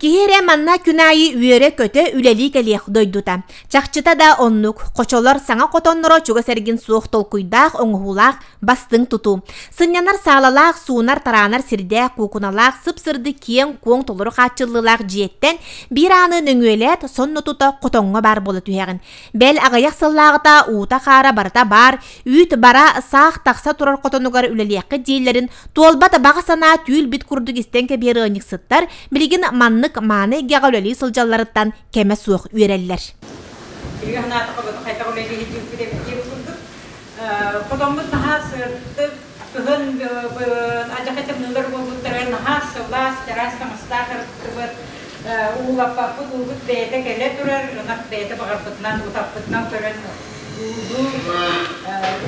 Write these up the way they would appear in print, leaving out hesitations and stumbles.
Kihire manna künayi üyere kötü üleli keliyek doyduta. Çakçıta da onluk, koçolar sana kotonlara çuga sergin soğuk tolkuydağ, onuhulağ, bastın tutu. Sınyanar sağlalağ, suunar taranar sirde, kukunalağ, sıpsırdı kiyen kuon toluru kaçıllılağ ciyetten bir anı nöngüelet sonnu tuta kotonga bar bolu tüheğin. Bel ağayak sallağıta uğuta kara barata bar, üyt bara sağ taksa turar kotonugar üleliyekki dillerin tuolbata bağısana tüyül bit kurduk istenke bir ınyık sıttar, bilgin manlık mane gağöleli sılcalarından keme soğuk üyereller.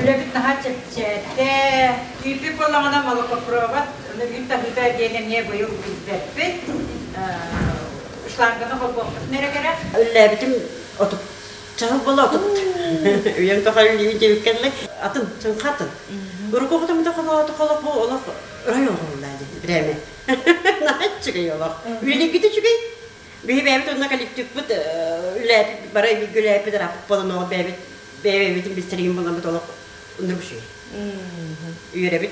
Ülebit naha çepçete, yüpü kolağına malıka provat, ülebit tahita diyenemiye boyu üzdetpet, ışlangını kolboktuk nere gerek? Ülebitim otup, çahıl bala otup, üyen kakarın üyünce yükkenlik, atın, çın katın. Uruk okutum da kolak bu olak, rayon olurlardı, bireme. Naha çıkıyor olak, üyelik gidi çıkıyor. Bir bebet onunla kaliptik bud, ülebit, bara bir gülebit rapıp balın oğul bebet. Bebeğim bistereyim bulamı dolak onur bir şey. Üyerebit,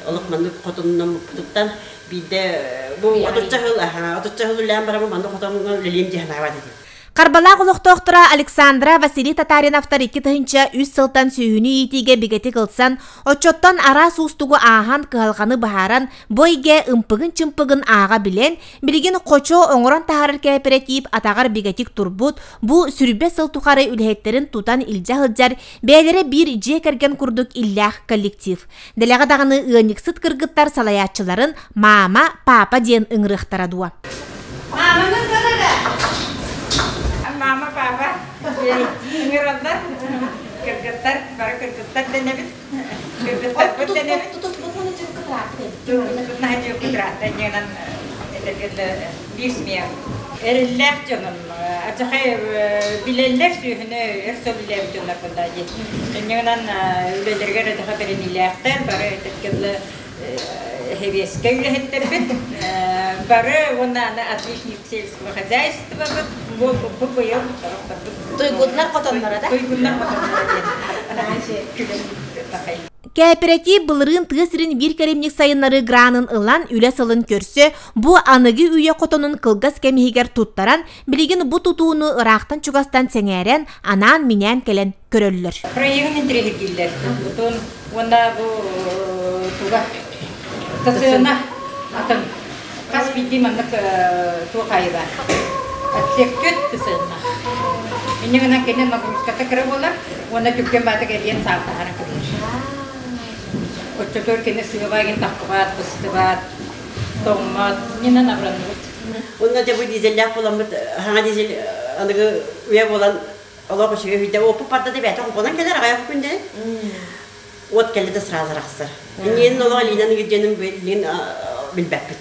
olakmanlık kotonundan mutluluktan bir de bu oturtçahıl ulan bara bu mandık kotonundan leliyim diye hayvat ediyor. Karbala quluq doktora Aleksandra Vasili Tatarinavtar 2 tığınca 3 sıltan sühünü itige bigeti kılsan, oçottan ara sustugu ahan kıhalganı baharan, boyge ımpıgın çımpıgın ağa bilen, bilgin koço oңoran taharır kooperatip atagar bigetik turbut, bu sürbe sıl tukarı ülhetlerin tutan ilca hıdjar, beylere bir cekergen kurduk illah kollektif. Delaga dağını ığınıksıt kırgıttar salayatçıların mama, papa diyen ıngırıqtara duwa. Mama, papa, ngerontar, kergetar, baru kergetar dan nebit, kergetar pun dan nebit. Tutus betul nih cukup ketraten. Cukup nah cukup ketraten jangan ada bismillah. Erler jangan, aja kayak bileller sihne, ersobiler jangan pada aja. Jangan udah ada kabar ini lehter, baru kergetar heves köyle hetterbet, baru ona отличник сельского хозяйства, bu yıl. Tuygunlar kotonlara da? Tuygunlar kotonlara da. Kooperativ bılırın tığısırın bir kerimlik sayınları granın ılan üle salın körse, bu anıgı üye kotonun kılgaz kemihiger tuttaran, bilgin bu tutuğunu ıraqtan çugastan seneren, anan minen kelen köröllür. Proyeğin indirehir giller. Butun, onda bu tuğak. Tasına atın. Kas bildiğim anlık tuğ kayıda. Atsek köt tasına. İnce kene magumuskata karabolar, onda tükken batı geriyen sağtaharın kırır. Koçotör kene sığıvagin takıvat, bıstıvat, tomat, yine nabranlık. Onda da bu dizeller bulamıt, hangi dizel anıgı üye olan Allah koşuyor, hüde opu patladı beyta, kupodan gelir ayak günde. Ot geldi de sırazı raksır. Niyenin ola lidanı gidenin belliğin bilbepet.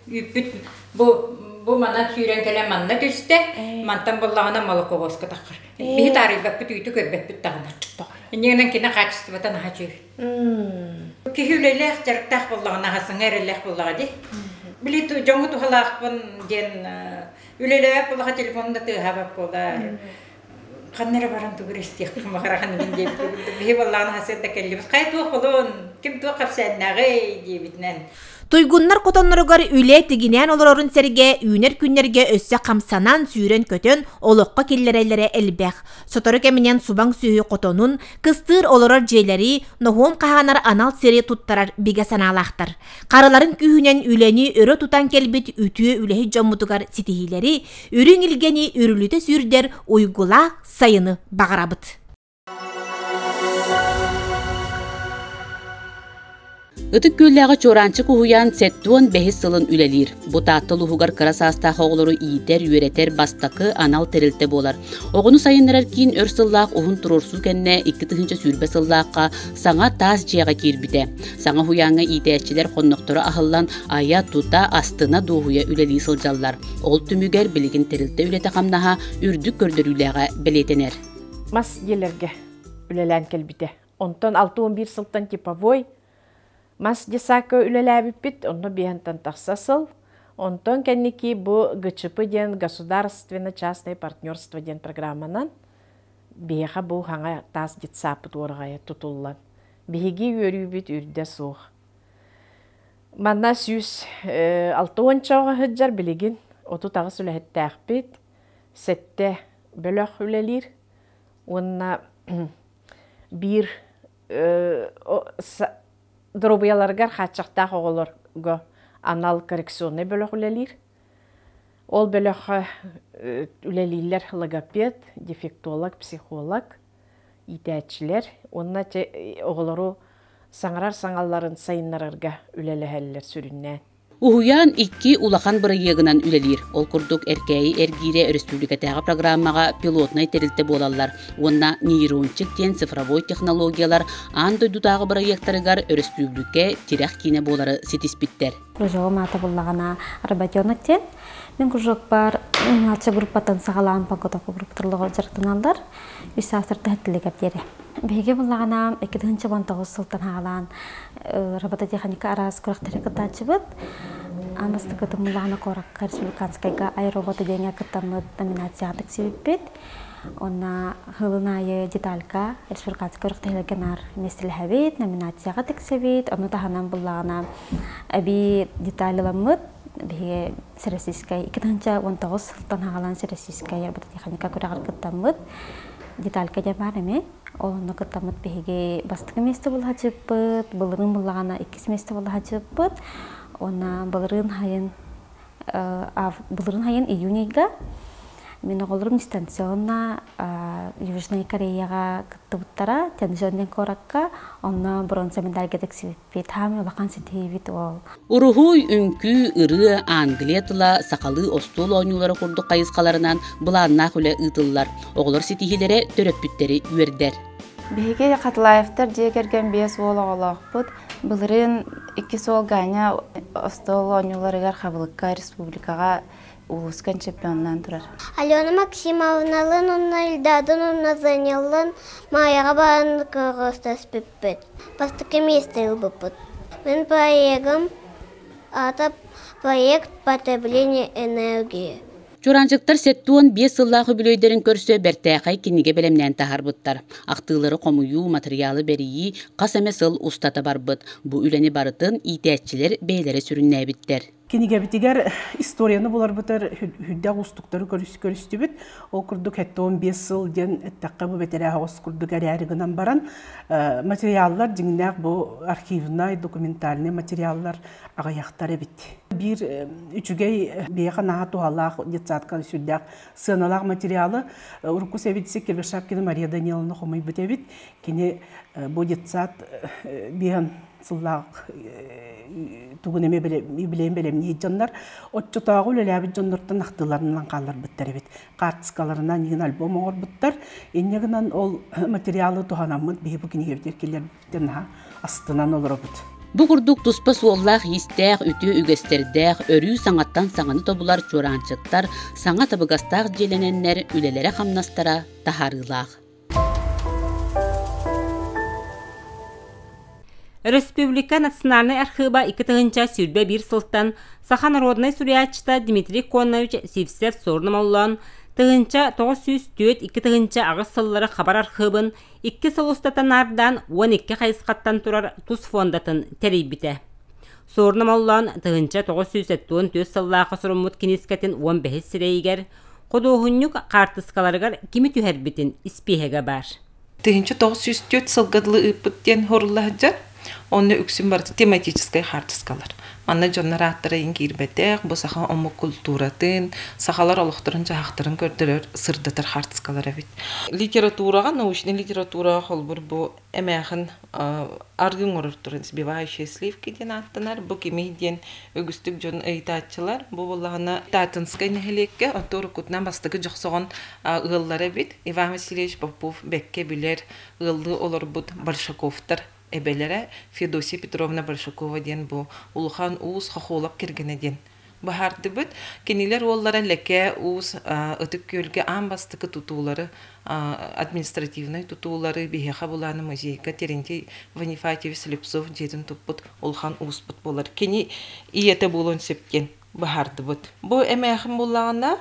Yüpüt, bu manat süren kele manat üstte, mantan bollağına malı kovoska takır. Bir tarih bepet üytü körbepet dağına çıktı. Niyenin kine kaçtı vatan hacı. Ki hülelek jarıktaq bollağına hasın erelek bollağı di. Bilit jongu tuhalaq pun jen ülelek bollağı telefonda tığhabap bollar. Kanlara baran tuğur istiyaq mağarahan gindeyip bir bollağına hased da kellimiz. Kay tuğ kolun, kim tuğ kapsen nağay diye bitnen. Tuygunlar kotonlarıgar üle tiginen olorun serge, üner günlerge össe kamsanan süren kötön oloqqa killerellere elbek. Sotoru keminen subang sühü kotonun, kıstır olorar jeleri, nohon kahanar anal seri tuttarar bige sanalaqtar. Karıların kühünen üleni örö tutan kelbit ütüye ülehi jomutugar sitihileri, ürün ilgeni ürülüte sürder uygula sayını bağırabıt. Itık gölläge çorançı kuhuyan settuon behis sılın ülelir. Bu tatlı luhugar karasasta hoğları iyider, üreter, bastakı, anal terilte bolar. Oğunu sayınlararkin ör sıllaq ohun turorsu kenne 2 tıhınca sürbe sıllaqqa sana taz ciyaga kirbite. Sana huyanğa iyiterçiler konnoktora ahıllan aya tuta astına doğuya üleli sıljallar. Ol tümüger biligin terilte ülete kamnaha ürdük gördürüleğe beletener. Mas gelerge ülelen kelbite. Ondan 6-11 sıltan kipavoy. Mas jasaka ülelabipit, onno bihantan taksasıl, Онтон кенники бу ГЧП ден государственно-частное партнерство ден программанан беха бу хаңа тас дитсапыт оргая тутуллан. Беги өрүбүт үрдө сух. Манна сүз алтуончоға хыджар билигин оту тагы сүлэхеттээхпит сетте бөлөх үлелир. Онна бир дробуяларгар хачактаах оголорго анал коррекционный бөлөх үлелир. Ол бөлөх үлелилер логопед, дефектолог, психолог, итәчилер. Онна оголору саңарар саңалларын сайыннарарга үлелехеллер сүрүннән. Уһуян 2 улахан бырыйыгынан үлелир. Ол курдук эркәй эргире республикатагы программага пилотный терилте болалар. Онна нейрончик тен цифровой технологиялар андойдутагы бырыйыктарыгар республика тирах кине болары сетиспиттер. Кружок мата буллагана работёнок тен. Мен кружок бар алча группатан сагалаан паготоку групптарлыгы жартыналар. Үсастырты хеттилик аптери. Беге буллагана 2019 сылтан хагалаан робототехника арас курактары кытачыбыт. Амасты кытымлагана коракка республиканскайга аэробота деньги кытамыт номинацияга тексибит. Онна хылынайы деталька республиканская курактылыгынар местилхабит номинацияга тексибит. Оны таханан буллагана аби детальламыт беге российская 2019 сылтан хагалаан российская робототехника курагар кытамыт. Деталька жабарыме. Оны кытамыт беге бастыгы месте булхачыппыт, былырын буллагана 2 месте булхачыппыт. Она былырын хайын июньга мен оголорум дистанционно Южная Кореяга кыттыбыттара тенженден коракка онна бронза медальга тексибит хами улакан сетибит ол. Урухуй үнкү ыры Англиятыла сакалы остол ойнулары курдук кайыскаларынан буланна хүле ытыллар. Оголор сетихилере төрөппүттери үердер. Беге Катлаевтар дегерген бес оологолоқпыт. Былырын 2 сол ганя остол ойнуларыгар хабылыкка республикага улускан чемпионнан турар. Алена Максимовналын, онна Ильдадын, онна Занялын маяға барын кыргыстас пиппет. Бастыки месте ылбыппыт. Мен проектым ата проект потребления энергии. Чуранчыктар сеттуон 5 сыллағы бүлөйдерін көрсө бәртәқай кенеге белемнен тахарбыттар. Ақтылары комую материалы берии қасаме сыл устата барбыт. Бу үлені барытын итәтчілер бейлері сүріннәбіттер. Кенеге битигер историяны булар бутар хүддә густуктары көрүстүбүт. Ол курдук 15 сыл ден эттәккә бу бетерә хос курдук арыгынан баран материаллар диңнәк бу архивный документальный материаллар агаяктар бит. Бир үчүгей бега нахатуаллах детсадка сүддәк сыналак материалы урку севитсе Кирбешапкина Мария Даниловна хомой битебит. Кене бу детсад бен сыллак тугунеме билем не жандар отчотагы ләбит жаннартан актыларынан калар биттер бит. Картскаларына нигин альбом огор биттер. Эннегенен ол материалы туханамыт бу кенеге битеркелер тена астынан олор бит. Бу курдук туспа суоллах истәк үтү үгестердәк өрү саңаттан саңаны тобулар чуранчыттар саңа табыгастак желененнер үлелере хамнастара тахарылах. Республика национальный архива 2-нча сүрбе бир сылттан Саха народный сурячта Дмитрий Коннович Сивсев сорнымаллан 2-нча 904-2-нча агыс сыллары хабар архивын 2 сылыстатан ардан 12 хайысқаттан турар тус фондатын терейбите. Сорнымаллан 2-нча 974 сыллаға сұрыммут кинескетін 15 сирейгер, қодуғыннюк қартыскаларығар кими түхербітін іспейхеге бар. 2-нча 904 сылғадылы үпіттен хоруллахджар, оны үксін барды тематическай қартыскалар. Манна жоннар аттары ингирбетек, бу саха ому культуратын, сахалар олықтырын жақтырын көрдірер сырдатыр қартыскалар бит. Литератураға, научный литератураға холбур бу әмәғін аргын орыртырын сбивающие сливки ден аттанар, бу кемейден өгістік жон ыйтатчылар, бу болағына татынскай нәхелекке, оттуры кутнан бастығы жоқсоғын ұғыллары бит. Иван Васильевич Попов бәкке білер ұғылды олар бұд Большаковтар. Эбелере Федосия Петровна Большакова ден бу улхан уус хохолап киргене ден. Бахарды бит кенилер олларын леке уус ытып көлге амбастыкы тутуулары административный тутуулары бихеха буланы музейка Терентий Ванифатьевич Слепцов дедин туппут улхан уус бут болар. Кени иете булон сепкен. баһарды бут. Бу эмэхим буллагына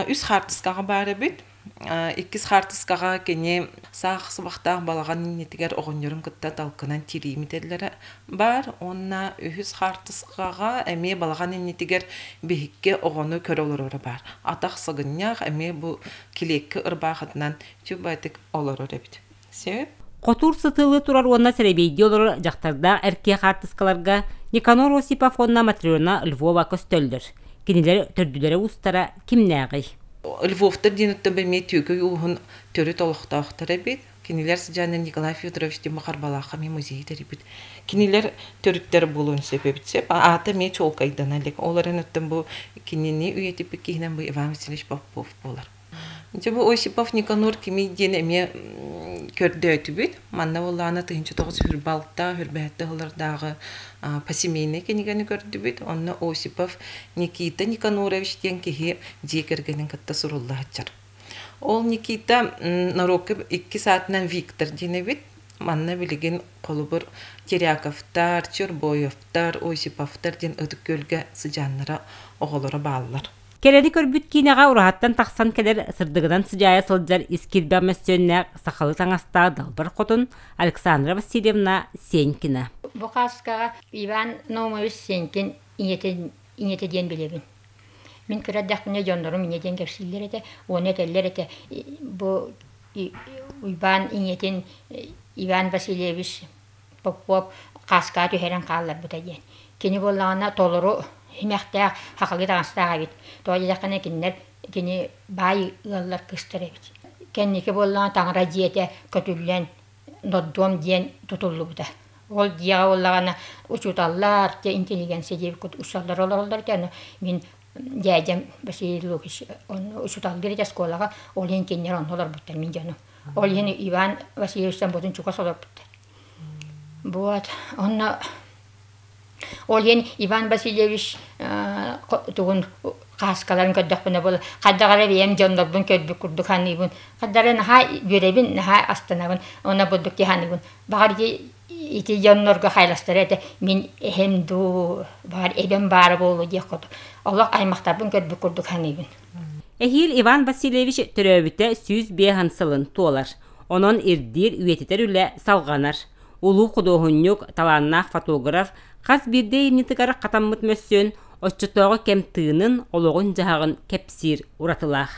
үс хартыскага бары бит. Иккис хартыскага кене сах сыбактаг балаган нетигер огоньорун кытта талкынан тиримителлере бар. Онна үс хартыскага эме балаган нетигер бихикке огону көрөлөрө бар. Атак сыгыннак эме бу килекке ырбахатынан түбатык олорор бит. Себеп Котур сытылы турар онна серебейди олар жақтарда әрке хартыскаларга Никанор Осипов онна Матриона Львова көстөлдір. Кенелер төрділері устара кимнәғый? Львовтар денетті бәме түйкі уғын төрі толықтақтары бет. Кенелер сыжаны Николай Федорович Демахар Балахами музейдері бет. Кенелер төріттері болуын сөпебітсеп, аты ме чолқайдан әлік. Оларын өттім бұл кенені үйетіп кейінен бұл Иван Васильевич Попов болар. Жабы Осипов Никанор кеми ден әме көрді өті бет. Манна олағына 9 хүрбалықта, хүрбәтті ғылырдағы пасемейні кенегені көрді бет. Онна Осипов Никита Никанорович ден кеге декергенің кітті сұрулы атчар. Ол Никита нарокы 2 саатынан Виктор дені бет. Манна білеген қолы бір Теряковтар, Чурбоевтар, Осиповтар ден өтік көлге сыжанлары оғылары балылар. Келеді көрбіт кейнеға ұрағаттан тақсан келер сырдығынан сыжая сылджар искирбәмәсөннәк сақалы таңаста далбар қотын Александра Васильевна Сенькина. Бұ қасқаға Иван Наумович Сенькин инетеден білебін. Мен күрәддәқіне жондырым инетен кәрсілер еті, оны әтелер еті. Бұ Иван Васильевич Попов қасқа түйерен қалылар бұта ден. Кені болағына толыру Химяхтаа хакалгы тагыстага бит. Тоя жакына киннер кини бай ыллар кыстыр бит. Кенники боллан таңра диете көтүллен ноддом ден тутуллубута. Ол дия оллагана учуталлар те интеллигенция деп кут ушалдар олар тен мен дядям Василий Лукич он учуталдыр те школага олен киннер онлар буттар мен жана. Олен Иван Васильевичтен бодун чука солор буттар. Вот он Олен Иван Васильевич тугун каскаларын көддөкпүнө бол каддагара бем жондорбун көдбү курдук ханыбын каддарын ха беребин ха астанабын она боддук ханыбын багарги ити жондорго хайластырыты мен хемду бар эбем бар болу декот Аллах аймактарбын көдбү курдук ханыбын Эхил Иван Васильевич төрөбүтө сүз бехансылын туолар онон ирдир үетитер үле салганар улуу кудоһуннук талааннаах фотограф Қаз бірде емнетігар қатаммыт мөссен, отчытоғы кем тыынын олығын жағын кепсир ұратылақ.